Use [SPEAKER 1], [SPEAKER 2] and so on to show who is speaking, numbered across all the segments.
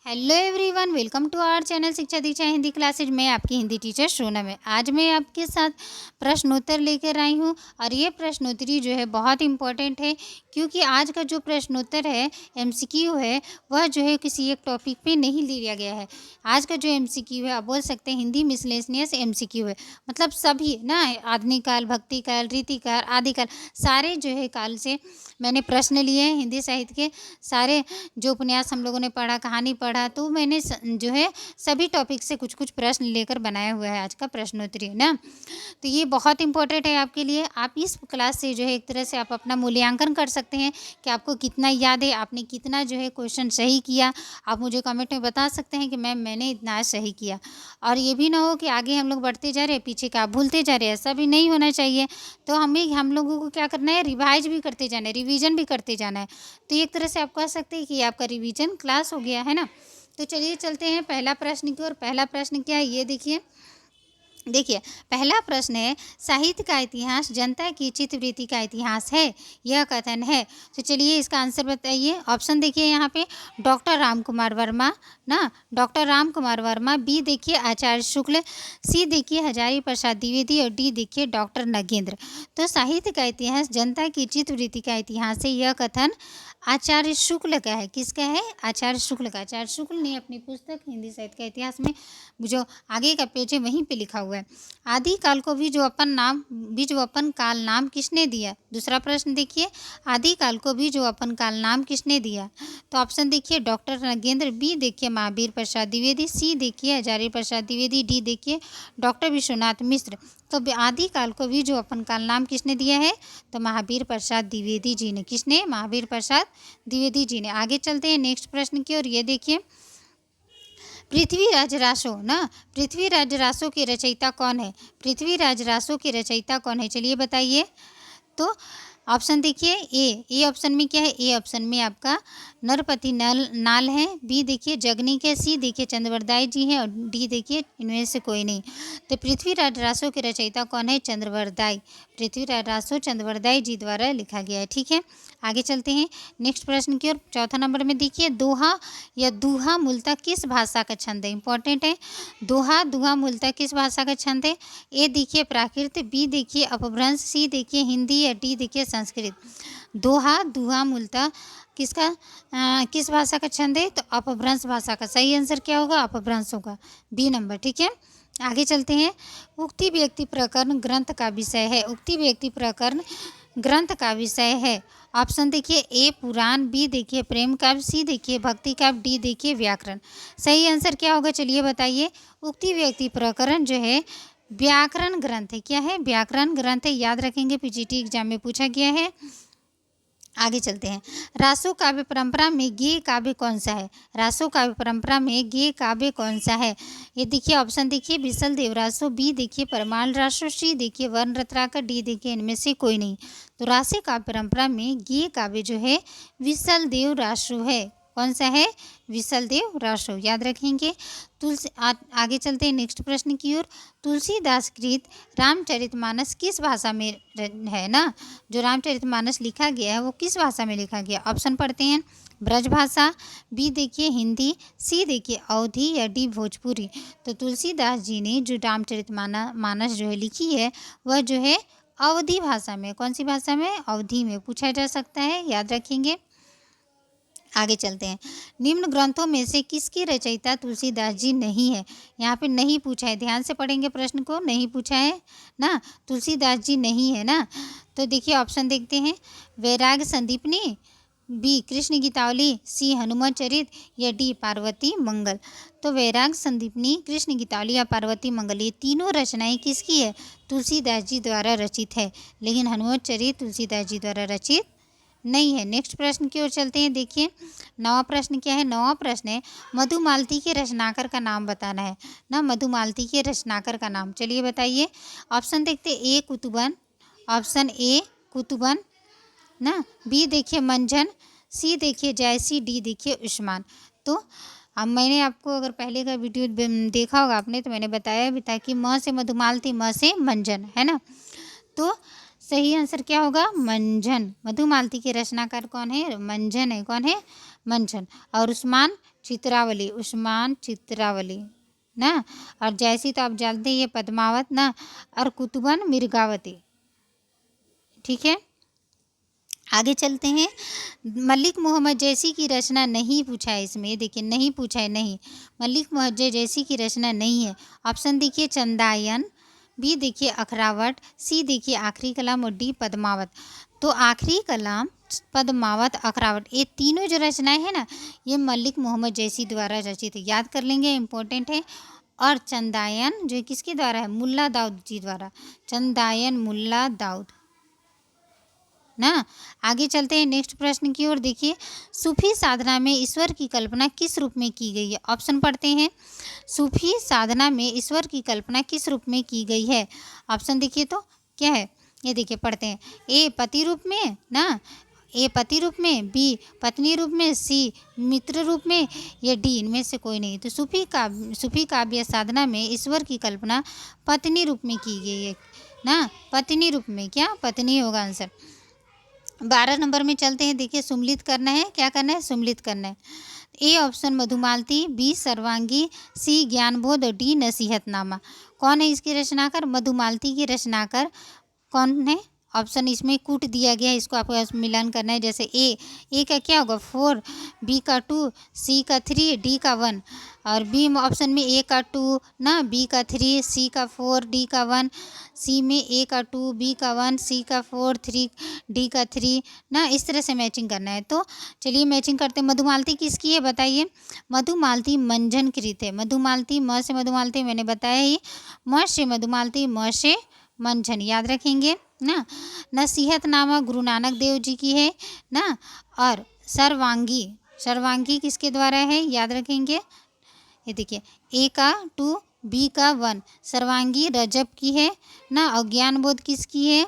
[SPEAKER 1] Hello everyone, welcome to our channel Shiksha Diksha Hindi classes. मैं आपकी Hindi teacher Sonam है। आज मैं आपके साथ प्रश्नोत्तर लेकर आई हूँ और ये प्रश्नोत्तरी जो है बहुत इम्पोर्टेंट है, क्योंकि आज का जो प्रश्नोत्तर है एमसीक्यू है, वह जो है किसी एक टॉपिक पे नहीं लिया गया है। आज का जो एमसीक्यू है, आप बोल सकते हैं हिंदी मिसलेनियस एमसीक्यू है। मतलब सभी ना, आधुनिक काल, भक्ति काल, रीतिकाल, आदिकाल, सारे जो है काल से मैंने प्रश्न लिए हैं। हिंदी साहित्य के सारे जो उपन्यास हम लोगों ने पढ़ा, कहानी पढ़ा, तो मैंने जो है सभी टॉपिक से कुछ कुछ प्रश्न लेकर बनाया हुआ है आज का प्रश्नोत्तरी ना। तो ये बहुत इंपॉर्टेंट है आपके लिए। आप इस क्लास से जो है एक तरह से आप अपना मूल्यांकन कर सकते हैं कि आपको कितना याद है, आपने कितना जो है क्वेश्चन सही किया। आप मुझे कमेंट में बता सकते हैं कि मैम मैंने इतना सही किया। और ये भी ना हो कि आगे हम लोग बढ़ते जा रहे हैं, पीछे का आप भूलते जा रहे हैं, ऐसा भी नहीं होना चाहिए। तो हम लोगों को क्या करना है, रिवाइज भी करते जाना है, रिवीजन भी करते जाना है। तो एक तरह से आप कह सकते हैं कि आपका रिवीजन क्लास हो गया है ना। तो चलिए चलते हैं पहला प्रश्न की ओर। पहला प्रश्न क्या है, ये देखिए पहला प्रश्न है, साहित्य का इतिहास जनता की चित्तवृत्ति का इतिहास है, यह कथन है। तो चलिए इसका आंसर बताइए। ऑप्शन देखिए यहाँ पे, डॉक्टर राम कुमार वर्मा ना, डॉक्टर राम कुमार वर्मा। बी देखिए आचार्य शुक्ल। सी देखिए हजारी प्रसाद द्विवेदी। और डी देखिए डॉक्टर नगेंद्र। तो साहित्य का इतिहास जनता की चित्तवृत्ति का इतिहास है, यह कथन आचार्य शुक्ल का है। किसका है? आचार्य शुक्ल का। आचार्य शुक्ल ने अपनी पुस्तक हिंदी साहित्य का इतिहास में जो आगे का पेज है वहीं पे लिखा हुआ है। आदि काल को भी जो अपन काल नाम किसने दिया? दूसरा प्रश्न देखिए, आदि काल को भी जो अपन काल नाम किसने दिया? तो ऑप्शन देखिए डॉक्टर नगेंद्र। बी देखिए महावीर प्रसाद द्विवेदी। सी देखिए हजारी प्रसाद द्विवेदी। डी देखिए डॉक्टर विश्वनाथ मिश्र। तो आदि काल को भी जो अपन काल नाम किसने दिया है? तो महावीर प्रसाद द्विवेदी जी ने। किसने? महावीर प्रसाद द्विवेदी जी ने। आगे चलते हैं नेक्स्ट प्रश्न की ओर। ये देखिए, पृथ्वीराज रासो ना, पृथ्वीराज रासो के रचयिता कौन है? पृथ्वीराज रासो के रचयिता कौन है, चलिए बताइए। तो ऑप्शन देखिए, ए ऑप्शन में क्या है? ए ऑप्शन में आपका नरपति नाल है। बी देखिए जगनीक है। सी देखिए चंद्रवरदाई जी हैं। और डी देखिए इनमें से कोई नहीं। तो पृथ्वीराज रासो के रचयिता कौन है? चंद्रवरदाई। पृथ्वीराज रासो चंद्रवरदाई जी द्वारा लिखा गया है। ठीक है, आगे चलते हैं नेक्स्ट प्रश्न की ओर। चौथा नंबर में देखिए, दोहा या दूहा मूलतः किस भाषा का छंद है? इंपॉर्टेंट है। दूहा मूलतः किस भाषा का छंद है? ए देखिए प्राकृत। बी देखिए अपभ्रंश। सी देखिए हिंदी। या डी देखिए संस्कृत। दूहा मूलतः किस भाषा का छंद है? तो अपभ्रंश भाषा का। सही आंसर क्या होगा? अपभ्रंश होगा, बी नंबर। ठीक है, आगे चलते हैं। उक्ति व्यक्ति प्रकरण ग्रंथ का विषय है। उक्ति व्यक्ति प्रकरण ग्रंथ का विषय है। ऑप्शन देखिए, ए पुराण। बी देखिए प्रेम काव्य। सी देखिए भक्ति काव्य। डी देखिए व्याकरण। सही आंसर क्या होगा, चलिए बताइए। उक्ति व्यक्ति प्रकरण जो है व्याकरण ग्रंथ है। क्या है? व्याकरण ग्रंथ है। याद रखेंगे, पीजीटी एग्जाम में पूछा गया है। आगे चलते हैं, रासो काव्य परंपरा में गेय काव्य कौन सा है? रासो काव्य परंपरा में गेय काव्य कौन सा है? ये देखिए ऑप्शन देखिए, विसल देव रासो। बी देखिए परमाल रासो। सी देखिए वर्ण रत्नाकर। डी देखिए इनमें से कोई नहीं। तो रासो काव्य परंपरा में गेय काव्य जो है विसल देव रासो है। कौन सा है? विसल देव रासो। याद रखेंगे। आगे चलते हैं नेक्स्ट प्रश्न की ओर। तुलसीदास कृत रामचरितमानस किस भाषा में है ना? जो रामचरितमानस लिखा गया है वो किस भाषा में लिखा गया? ऑप्शन पढ़ते हैं, ब्रज भाषा। बी देखिए हिंदी। सी देखिए अवधी। या डी भोजपुरी। तो तुलसीदास जी ने जो रामचरितमानस जो है लिखी है, वह जो है अवधी भाषा में। कौन सी भाषा में? अवधी में पूछा जा सकता है, याद रखेंगे। आगे चलते हैं, निम्न ग्रंथों में से किसकी रचयिता तुलसीदास जी नहीं है? यहाँ पे नहीं पूछा है, ध्यान से पढ़ेंगे प्रश्न को। नहीं पूछा है ना, तुलसीदास जी नहीं है ना। तो देखिए ऑप्शन देखते हैं, वैराग संदीपनी। बी कृष्ण गीतावली। सी हनुमान चरित। या डी पार्वती मंगल। तो वैराग संदीपनी, कृष्ण गीतावली या पार्वती मंगल, ये तीनों रचनाएं किसकी है? तुलसीदास जी द्वारा रचित है। लेकिन हनुमान चरित तुलसीदास जी द्वारा रचित नहीं है। नेक्स्ट प्रश्न की ओर चलते हैं। देखिए नवा प्रश्न क्या है? नवा प्रश्न है, मधुमालती के रचनाकर का नाम बताना है ना। मधुमालती के रचनाकर का नाम, चलिए बताइए। ऑप्शन देखते हैं, ए कुतुबन। ऑप्शन ए कुतुबन ना। बी देखिए मंझन। सी देखिए जायसी। डी देखिए उस्मान। तो अब मैंने आपको, अगर पहले का वीडियो देखा होगा आपने, तो मैंने बताया भी था कि म से मधुमालती, म से मंजन, है ना। तो सही आंसर क्या होगा? मंझन। मधुमालती के रचनाकार कौन है? मंझन है। कौन है? मंझन, और उस्मान चित्रावली, उस्मान चित्रावली ना, और जैसी तो आप जानते हैं ये पद्मावत ना, और कुतुबन मिर्गावती। ठीक है, आगे चलते हैं। मलिक मोहम्मद जैसी की रचना नहीं पूछा है इसमें, देखिए नहीं पूछा है, नहीं, मलिक मोहम्मद जैसी की रचना नहीं है। ऑप्शन देखिए चंदायन, बी देखिए अखरावट, सी देखिए आखिरी कलाम, और डी पद्मावत। तो आखिरी कलाम, पद्मावत, अखरावट, ये तीनों जो रचनाएं हैं ना, ये मलिक मोहम्मद जैसी द्वारा रचित है, याद कर लेंगे, इंपॉर्टेंट है। और चंदायन जो किसके द्वारा है, मुल्ला दाऊद जी द्वारा, चंदायन मुल्ला दाऊद ना। आगे चलते हैं नेक्स्ट प्रश्न की ओर। देखिए, सूफी साधना में ईश्वर की कल्पना किस रूप में की गई है? ऑप्शन पढ़ते हैं। सूफी साधना में ईश्वर की कल्पना किस रूप में की गई है? ऑप्शन देखिए तो क्या है, ये देखिए पढ़ते हैं। ए पति रूप में ना, ए पति रूप में, बी पत्नी रूप में, सी मित्र रूप में, या डी इनमें से कोई नहीं। तो सूफी काव्य साधना में ईश्वर की कल्पना पत्नी रूप में की गई है ना, पत्नी रूप में, क्या पत्नी होगा आंसर। 12 नंबर में चलते हैं। देखिए, सुमलित करना है, क्या करना है, सुमलित करना है। ए ऑप्शन मधुमालती, बी सर्वांगी, सी ज्ञानबोध, और डी नसीहतनामा। कौन है इसके रचनाकार? मधुमालती के रचनाकार कौन है? ऑप्शन इसमें कूट दिया गया है, इसको आपको मिलान करना है। जैसे ए का क्या होगा 4, बी का 2, सी का 3, डी का 1, और बी ऑप्शन में ए का 2 ना, बी का 3, सी का 4, डी का 1, सी में ए का 2, बी का 1, सी का 4, 3, डी का 3 ना, इस तरह से मैचिंग करना है। तो चलिए मैचिंग करते हैं। मधुमालती किसकी है बताइए? मधुमालती मंजन कृत है। मधुमालती, म से मधुमालती मैंने बताया ही, म से मधुमालती, म से मंझन, याद रखेंगे ना। नसीहतनामा गुरु नानक देव जी की है ना। और सर्वांगी किसके द्वारा है, याद रखेंगे। ये देखिए, ए का 2, बी का 1, सर्वांगी रजब की है ना। और ज्ञानबोध किसकी है?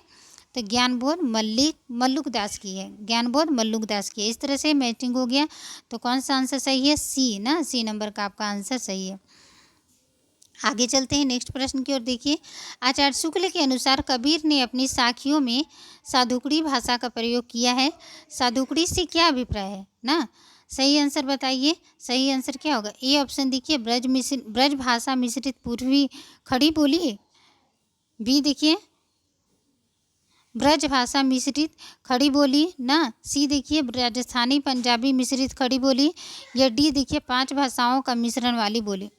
[SPEAKER 1] तो ज्ञानबोध मल्लुक दास की है, ज्ञानबोध मल्लुक दास की है। इस तरह से मैचिंग हो गया। तो कौन सा आंसर सही है? सी ना, सी नंबर का आपका आंसर सही है। आगे चलते हैं नेक्स्ट प्रश्न की ओर। देखिए, आचार्य शुक्ल के अनुसार कबीर ने अपनी साखियों में साधुकड़ी भाषा का प्रयोग किया है। साधुकड़ी से क्या अभिप्राय है ना? सही आंसर बताइए। सही आंसर क्या होगा? ए ऑप्शन देखिए ब्रज भाषा मिश्रित पूर्वी खड़ी बोली, बी देखिए ब्रज भाषा मिश्रित खड़ी बोली ना, सी देखिए राजस्थानी पंजाबी मिश्रित खड़ी बोली, या डी देखिए 5 भाषाओं का मिश्रण वाली बोली।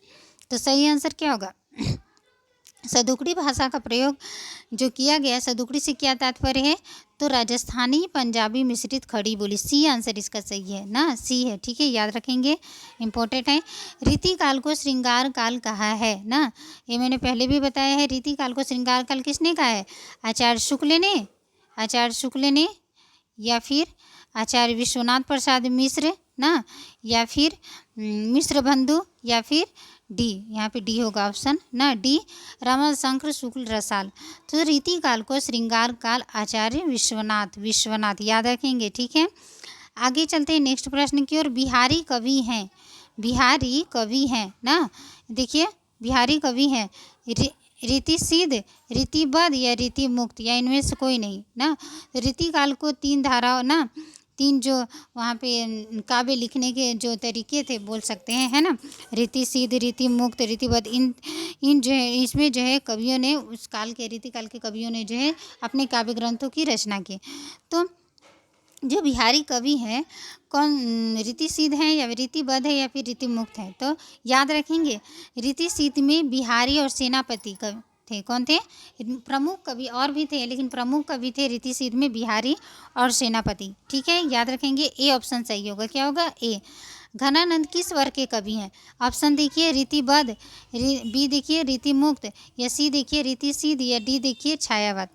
[SPEAKER 1] तो सही आंसर क्या होगा? सदुकड़ी भाषा का प्रयोग जो किया गया, सदुकड़ी से क्या तात्पर्य है? तो राजस्थानी पंजाबी मिश्रित खड़ी बोली। सी आंसर इसका सही है ना, सी है। ठीक है, याद रखेंगे, इंपॉर्टेंट है। रीति काल को श्रृंगार काल कहा है ना, ये मैंने पहले भी बताया है। रीति काल को श्रृंगार काल किसने कहा है? आचार्य शुक्ल ने, या फिर आचार्य विश्वनाथ प्रसाद मिश्र ना, या फिर मिश्र बंधु, या फिर डी, यहाँ पे डी होगा ऑप्शन ना, डी रामशंकर शुक्ल रसाल। तो रीति काल को श्रृंगार काल आचार्य विश्वनाथ याद रखेंगे। ठीक है, आगे चलते हैं नेक्स्ट प्रश्न की ओर। बिहारी कवि हैं ना। देखिए, बिहारी कवि हैं रीति सिद्ध, रीतिबद्ध, या रीति मुक्त, या इनमें से कोई नहीं ना। रीति काल को 3 धाराओं ना, 3 जो वहाँ पे काव्य लिखने के जो तरीके थे बोल सकते हैं, है ना। रीति सिद्ध, रीति मुक्त, रीतिबद्ध, इन जो है इसमें जो है कवियों ने, उस काल के रीति काल के कवियों ने जो है अपने काव्य ग्रंथों की रचना की। तो जो बिहारी कवि हैं, कौन रीति सिद्ध हैं, या रीतिबद्ध है, या फिर रीति मुक्त है? तो याद रखेंगे, रीति सिद्ध में बिहारी और सेनापति कवि थे। कौन थे? प्रमुख कवि और भी थे, लेकिन प्रमुख कवि थे रीति सिद्ध में बिहारी और सेनापति। ठीक है, याद रखेंगे। ए ऑप्शन सही होगा। क्या होगा? ए। घनानंद किस वर्ग के कवि हैं? ऑप्शन देखिए रीतिबद्ध, बी देखिए रीति मुक्त, या सी देखिए रीति सिद्ध, या डी देखिए छायावाद।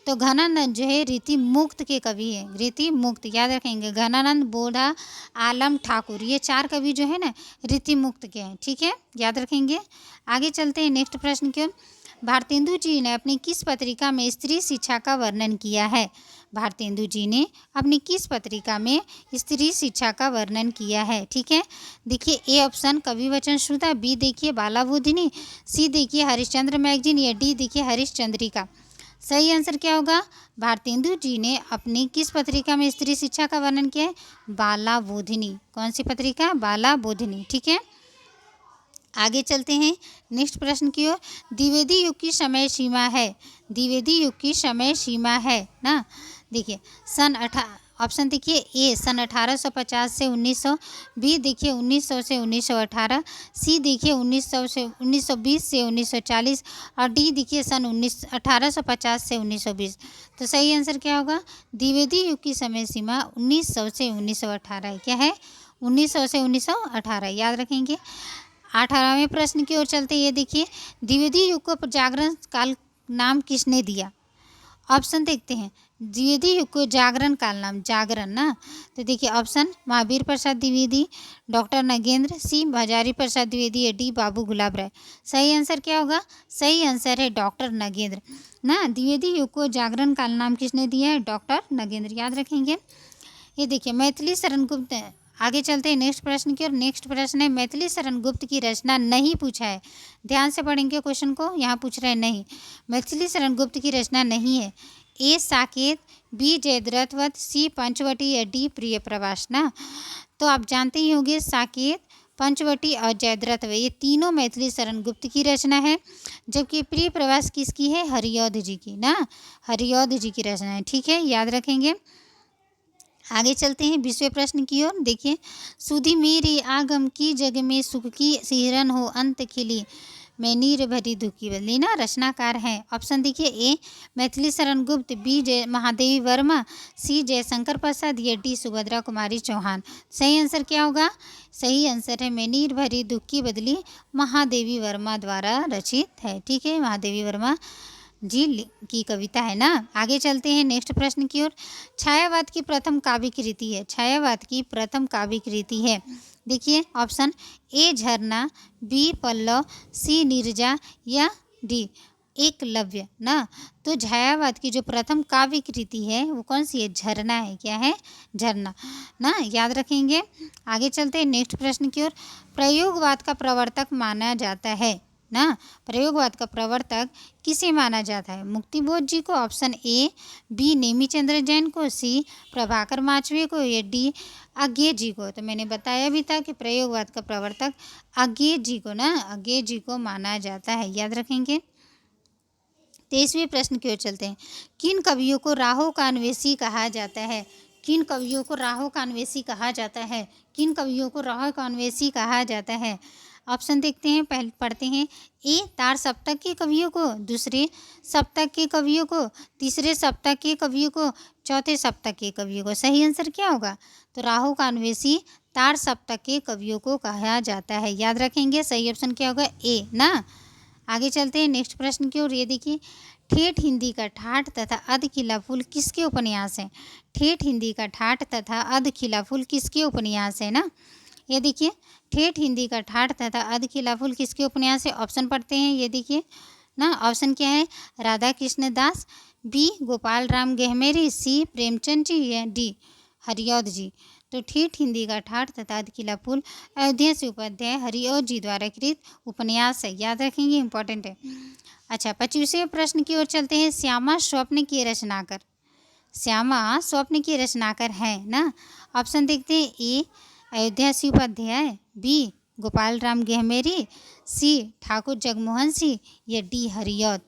[SPEAKER 1] तो घनानंद जो है रीति मुक्त के कवि है, रीति मुक्त याद रखेंगे। घनानंद, बोधा, आलम, ठाकुर, ये 4 कवि जो है ना रीति मुक्त के हैं। ठीक है, याद रखेंगे। आगे चलते हैं नेक्स्ट प्रश्न की ओर। भारतेंदु जी ने अपनी किस पत्रिका में स्त्री शिक्षा का वर्णन किया है? भारतेंदु जी ने अपनी किस पत्रिका में स्त्री शिक्षा का वर्णन किया है? ठीक है, देखिए ए ऑप्शन कवि वचन श्रुता, बी देखिए बालाबोधिनी, सी देखिए हरिश्चंद्र मैगजीन, या डी देखिए हरिश्चंद्रिका। सही आंसर क्या होगा? भारतेंदु जी ने अपनी किस पत्रिका में स्त्री शिक्षा का वर्णन किया है? बाला बोधिनी। कौन सी पत्रिका? बाला बोधिनी। ठीक है, आगे चलते हैं नेक्स्ट प्रश्न की ओर। द्विवेदी युग की समय सीमा है, द्विवेदी युग की समय सीमा है ना। देखिए ऑप्शन देखिए, ए सन 1850 से 1900, बी देखिए 1900 से 1918, सी देखिए 1900 से 1920 से 1940 और डी देखिए सन 1850 से 1920। तो सही आंसर क्या होगा? द्विवेदी युग की समय सीमा 1900 से 1918 है। क्या है? 1900 से 1918, याद रखेंगे। 18वें प्रश्न की ओर चलते, ये देखिए, द्विवेदी युग को जागरण काल नाम किसने दिया? ऑप्शन देखते हैं, द्विवेदी युग को जागरण काल नाम, जागरण ना, तो देखिए ऑप्शन महावीर प्रसाद द्विवेदी, डॉक्टर नगेंद्र, सी हजारी प्रसाद द्विवेदी, डी बाबू गुलाब राय। सही आंसर क्या होगा? सही आंसर है डॉक्टर नगेंद्र ना। द्विवेदी युग को जागरण काल नाम किसने दिया है? डॉक्टर नगेंद्र, याद रखेंगे। ये देखिए मैथिली शरण गुप्त, आगे चलते हैं नेक्स्ट प्रश्न की और नेक्स्ट प्रश्न है, मैथिली शरण गुप्त की रचना नहीं पूछा है, ध्यान से पढ़ेंगे क्वेश्चन को, यहाँ पूछ रहे हैं नहीं, मैथिली शरण गुप्त की रचना नहीं है। ए साकेत, बी जयद्रथवत, सी पंचवटी या डी प्रिय प्रवास ना। तो आप जानते ही होंगे साकेत, पंचवटी और जयद्रथ, ये तीनों मैथिली शरण गुप्त की रचना है, जबकि प्रिय प्रवास किसकी है? हरिऔध जी की ना, हरिऔध जी की रचना है। ठीक है, याद रखेंगे। आगे चलते हैं 20वें प्रश्न की ओर। देखिए, सुधि मेरे आगम की जग में सुख की सिहरन हो अंत खिली, मैं नीर भरी दुख की बदली ना। रचनाकार हैं, ऑप्शन देखिए, ए मैथिली शरण गुप्त, बी जय महादेवी वर्मा, सी जयशंकर प्रसाद या डी सुभद्रा कुमारी चौहान। सही आंसर क्या होगा? सही आंसर है मैं नीर भरी दुख की बदली, महादेवी वर्मा द्वारा रचित है। ठीक है, महादेवी वर्मा जी की कविता है ना। आगे चलते हैं नेक्स्ट प्रश्न की ओर। छायावाद की प्रथम काव्य कृति है, छायावाद की प्रथम काव्य कृति है, देखिए ऑप्शन ए झरना, बी पल्लव, सी नीरजा या डी एकलव्य ना। तो छायावाद की जो प्रथम काव्य कृति है वो कौन सी है? झरना है। क्या है? झरना ना, याद रखेंगे। आगे चलते हैं नेक्स्ट प्रश्न की ओर। प्रयोगवाद का प्रवर्तक माना जाता है ना, प्रयोगवाद का प्रवर्तक किसे माना जाता है? मुक्तिबोध जी को, option A, B Nemichandra Jain को, सी प्रभाकर माचवे को या डी अज्ञे जी को। तो मैंने बताया भी था कि प्रयोगवाद का प्रवर्तक अज्ञे जी को ना, अज्ञे जी को माना जाता है, याद रखेंगे। 23वें प्रश्न की ओर चलते हैं। किन कवियों को राहों का अन्वेषी कहा जाता है? किन कवियों को राहों का अन्वेषी कहा जाता है? किन कवियों को राहों का अन्वेषी कहा जाता है? ऑप्शन देखते हैं, पहले पढ़ते हैं। ए तार सप्तक के कवियों को, दूसरे सप्तक के कवियों को, तीसरे सप्तक के कवियों को, चौथे सप्तक के कवियों को। सही आंसर क्या होगा? तो राहों का अन्वेषी तार सप्तक के कवियों को कहा जाता है, याद रखेंगे। सही ऑप्शन क्या होगा? ए ना। आगे चलते हैं नेक्स्ट प्रश्न की ओर। ये देखिए, ठेठ हिंदी का ठाठ तथा अध खिला फूल किसके उपन्यास है? ठेठ हिंदी का ठाठ तथा अध खिला फूल किसके उपन्यास है ना। ये देखिए, ठेठ हिंदी का ठाठ तथा अध खिला फूल किसके उपन्यास है? ऑप्शन पढ़ते हैं, ये देखिए ना, ऑप्शन क्या है? राधा कृष्ण दास, बी गोपाल राम गहमेरी, सी प्रेमचंद जी या डी हरिऔध जी। तो ठेठ हिंदी का ठाठ तथा अध खिला फूल अयोध्या से उपाध्याय हरिऔध जी द्वारा कृत उपन्यास है, याद रखेंगे, इंपॉर्टेंट है। अच्छा, 25वें प्रश्न की ओर चलते हैं। श्यामा स्वप्न की रचनाकर, श्यामा स्वप्न की रचनाकर है ना। ऑप्शन देखते हैं, ए अयोध्या से उपाध्याय, बी गोपाल राम गहमेरी, सी ठाकुर जगमोहन सिंह या डी हरिऔध।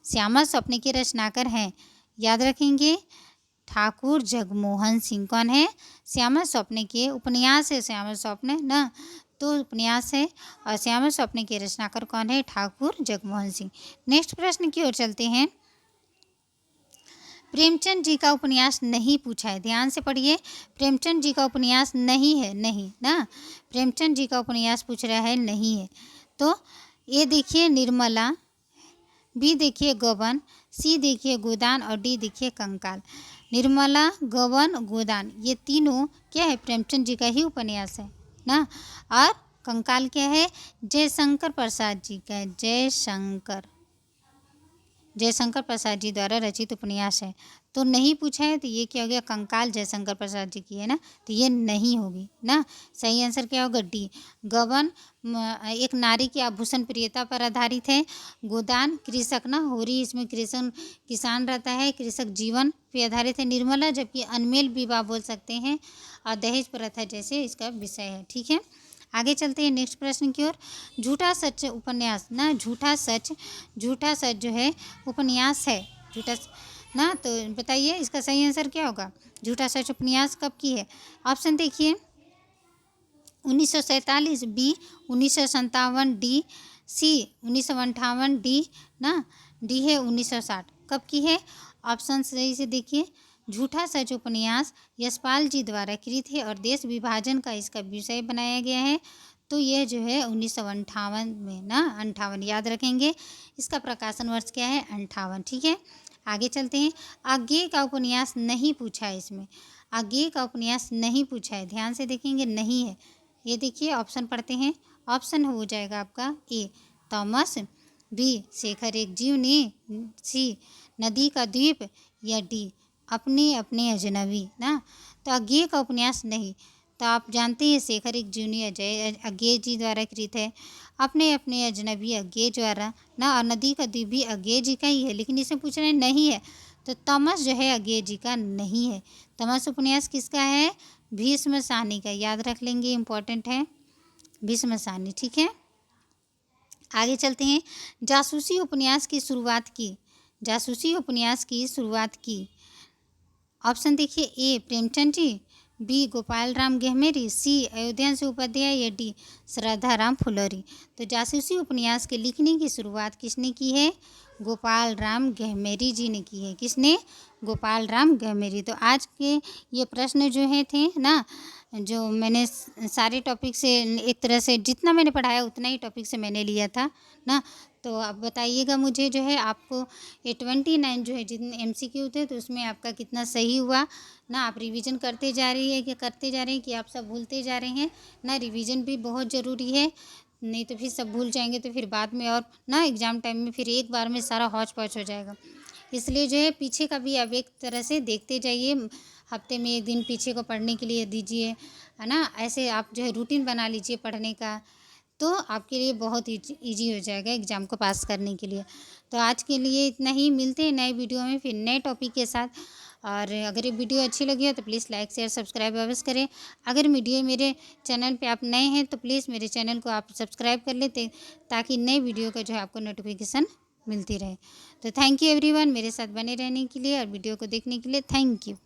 [SPEAKER 1] श्यामा स्वप्न के रचनाकर हैं, याद रखेंगे, ठाकुर जगमोहन सिंह। कौन है? श्यामा स्वप्न के उपन्यास है, श्यामा स्वप्न ना, तो उपन्यास है, और श्यामा स्वप्न के रचनाकर कौन है? ठाकुर जगमोहन सिंह। नेक्स्ट प्रश्न की ओर चलते हैं। प्रेमचंद जी का उपन्यास नहीं पूछा है, ध्यान से पढ़िए, प्रेमचंद जी का उपन्यास नहीं है, नहीं ना, प्रेमचंद जी का उपन्यास पूछ रहा है, नहीं है। तो ये देखिए निर्मला, बी देखिए गबन, सी देखिए गोदान और डी देखिए कंकाल। निर्मला, गबन, गोदान ये तीनों क्या है? प्रेमचंद जी का ही उपन्यास है ना। और कंकाल क्या है? जयशंकर प्रसाद जी का है, जयशंकर जयशंकर प्रसाद जी द्वारा रचित उपन्यास है। तो नहीं पूछा है तो ये क्या हो गया, कंकाल जयशंकर प्रसाद जी की है ना, तो ये नहीं होगी ना। सही आंसर क्या होगा, डी। गबन एक नारी की आभूषण प्रियता पर आधारित है। गोदान कृषक ना, होरी इसमें कृषक किसान रहता है, कृषक जीवन पे आधारित है। निर्मला जबकि अनमेल विवाह बोल सकते हैं, और दहेज प्रथा जैसे इसका विषय है। ठीक है, आगे चलते हैं नेक्स्ट प्रश्न की ओर। झूठा सच उपन्यास ना, झूठा सच जो है उपन्यास है, झूठा ना, तो बताइए इसका सही आंसर क्या होगा। झूठा सच उपन्यास कब की है, ऑप्शन देखिए 1947, बी 1957, डी सी 1958, डी ना, डी है 1960। कब की है, ऑप्शन सही से देखिए। झूठा सच उपन्यास यशपाल जी द्वारा कृत है और देश विभाजन का इसका विषय बनाया गया है। तो यह जो है 1958 में ना, 58 याद रखेंगे। इसका प्रकाशन वर्ष क्या है, 58। ठीक है, आगे चलते हैं। आज्ञे का उपन्यास नहीं पूछा है इसमें, आज्ञे का उपन्यास नहीं पूछा है, ध्यान से देखेंगे, नहीं है। ये देखिए ऑप्शन पढ़ते हैं। ऑप्शन हो जाएगा आपका ए थॉमस, बी शेखर एक जीवनी, सी नदी का द्वीप, या डी अपने अपने अजनबी ना। तो अज्ञेय का उपन्यास नहीं, तो आप जानते हैं शेखर एक जीवनी अजय अज्ञेय जी द्वारा कृत है। अपने अपने अजनबी अज्ञेय द्वारा ना, और नदी का द्वीप भी अज्ञेय जी का ही है, लेकिन इसे पूछ रहे हैं नहीं है, तो तमस जो है अज्ञेय जी का नहीं है। तमस उपन्यास किसका है, भीष्म साहनी का, याद रख लेंगे, इम्पोर्टेंट है भीष्म साहनी। ठीक है, आगे चलते हैं। जासूसी उपन्यास की शुरुआत की, जासूसी उपन्यास की शुरुआत की, ऑप्शन देखिए ए प्रेमचंद जी, बी गोपाल राम गहमेरी, सी अयोध्या से उपाध्याय, या डी श्रद्धा राम फुलरी। तो जासूसी उपन्यास के लिखने की शुरुआत किसने की है, गोपाल राम गहमेरी जी ने की है। किसने, गोपाल राम गहमेरी। तो आज के ये प्रश्न जो है थे ना, जो मैंने सारे टॉपिक से एक तरह से जितना मैंने पढ़ाया उतना ही टॉपिक से मैंने लिया था ना। तो आप बताइएगा मुझे जो है आपको ये 29 जो है जितने MCQ थे, तो उसमें आपका कितना सही हुआ ना। आप रिवीजन करते जा रही है कि करते जा रहे हैं, कि आप सब भूलते जा रहे हैं ना। रिवीजन भी बहुत ज़रूरी है, नहीं तो फिर सब भूल जाएंगे, तो फिर बाद में और ना एग्ज़ाम टाइम में फिर एक बार में सारा हौच पौच हो जाएगा। इसलिए जो है पीछे का भी आप एक तरह से देखते जाइए, हफ्ते में एक दिन पीछे को पढ़ने के लिए दीजिए, है ना। ऐसे आप जो है रूटीन बना लीजिए पढ़ने का, तो आपके लिए बहुत ईजी हो जाएगा एग्ज़ाम को पास करने के लिए। तो आज के लिए इतना ही, मिलते हैं नए वीडियो में फिर नए टॉपिक के साथ। और अगर ये वीडियो अच्छी लगी हो तो प्लीज़ लाइक शेयर सब्सक्राइब अवश्य करें। अगर वीडियो मेरे चैनल पे आप नए हैं तो प्लीज़ मेरे चैनल को आप सब्सक्राइब कर लेते, ताकि नए वीडियो का जो है आपको नोटिफिकेशन मिलती रहे। तो थैंक यू एवरीवन, मेरे साथ बने रहने के लिए और वीडियो को देखने के लिए थैंक यू।